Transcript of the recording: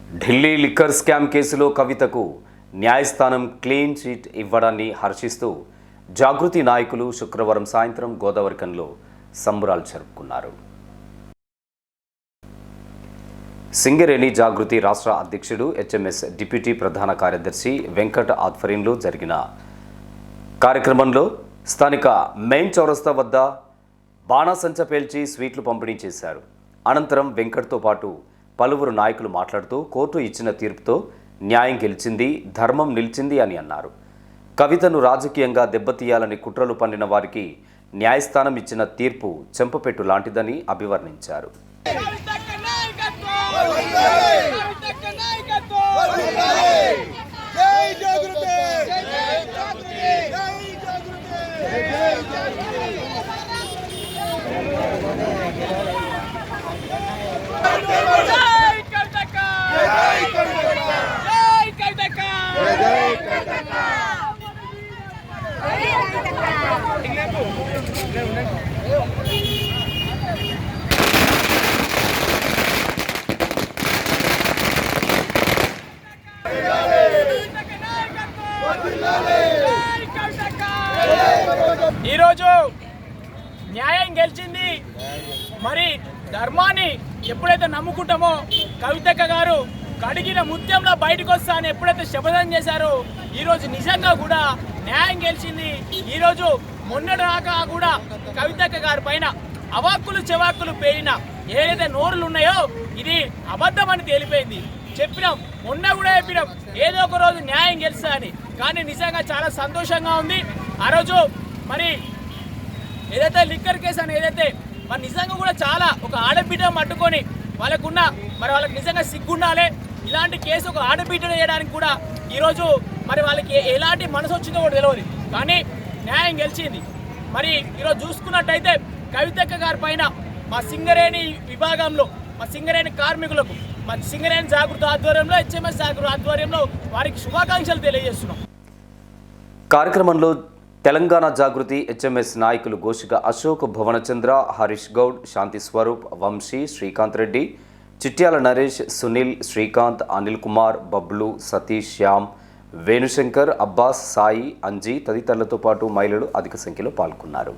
Delhi liquor scam కేసులో కవితకు న్యాయస్థానం క్లీన్ చిట్ ఇవ్వడాన్ని హర్షిస్తూ జాగృతి నాయకులు శుక్రవారం సాయంత్రం గోదావరిఖనిలో సంబరాలు జరుపుకున్నారు. సింగరేణి జాగృతి రాష్ట్ర అధ్యక్షుడు హెచ్ఎంఎస్ డిప్యూటీ ప్రధాన కార్యదర్శి వెంకట్ ఆధ్వర్యంలో జరిగిన కార్యక్రమంలో స్థానిక మెయిన్ చౌరస్తా వద్ద బాణాసంచా పేల్చి స్వీట్లు పంపిణీ చేశారు. అనంతరం వెంకట్తో పాటు పలువురు నాయకులు మాట్లాడుతూ కోర్టు ఇచ్చిన తీర్పుతో న్యాయం గెలిచింది, ధర్మం నిలిచింది అని అన్నారు. కవితను రాజకీయంగా దెబ్బతీయాలని కుట్రలు పన్నిన వారికి న్యాయస్థానం ఇచ్చిన తీర్పు చెంపపెట్టు లాంటిదని అభివర్ణించారు. ఈరోజు న్యాయం గెలిచింది. మరి ధర్మాన్ని ఎప్పుడైతే నమ్ముకుంటామో కవితక్క గారు కడిగిన ముత్యంలో బయటకు వస్తా అని ఎప్పుడైతే శపథం చేశారో ఈరోజు నిజంగా కూడా న్యాయం గెలిచింది. ఈరోజు మొన్నటిదాకా కూడా కవితక్క గారి పైన అవాక్కులు చెవాక్కులు పేరిన ఏదైతే నోరులు ఉన్నాయో ఇది అబద్ధం అని తేలిపోయింది. చెప్పినాం, మొన్న కూడా చెప్పినాం ఏదో ఒక రోజు న్యాయం గెలుస్తా అని. కానీ నిజంగా చాలా సంతోషంగా ఉంది. ఆ రోజు మరి ఏదైతే లిక్కర్ కేసు అని ఏదైతే మరి నిజంగా కూడా చాలా ఒక ఆడబిడ్డ పట్టుకొని వాళ్ళకున్న మరి వాళ్ళకి నిజంగా సిగ్గుండాలి. ఇలాంటి కేసు ఒక ఆడబిడ్డను చేయడానికి కూడా ఈరోజు మరి వాళ్ళకి ఎలాంటి మనసు వచ్చిందో కూడా తెలియదు. కానీ న్యాయం గెలిచింది. మరి ఈరోజు చూసుకున్నట్టయితే కవితక్క గారి పైన మా సింగరేణి విభాగంలో మా సింగరేణి కార్మికులకు మా సింగరేణి జాగృతి ఆధ్వర్యంలో హెచ్ఎంఎస్ జాగృతి ఆధ్వర్యంలో వారికి శుభాకాంక్షలు తెలియజేస్తున్నాం. కార్యక్రమంలో తెలంగాణ జాగృతి హెచ్ఎంఎస్ నాయకులు గోషిక అశోక్, భువనచంద్ర, హరీష్ గౌడ్, శాంతి స్వరూప్, వంశీ, శ్రీకాంత్ రెడ్డి, చిట్యాల నరేష్, సునీల్, శ్రీకాంత్, అనిల్ కుమార్, బబ్లు, సతీష్, శ్యామ్, వేణుశంకర్, అబ్బాస్, సాయి, అంజీ తదితరులతో పాటు మహిళలు అధిక సంఖ్యలో పాల్గొన్నారు.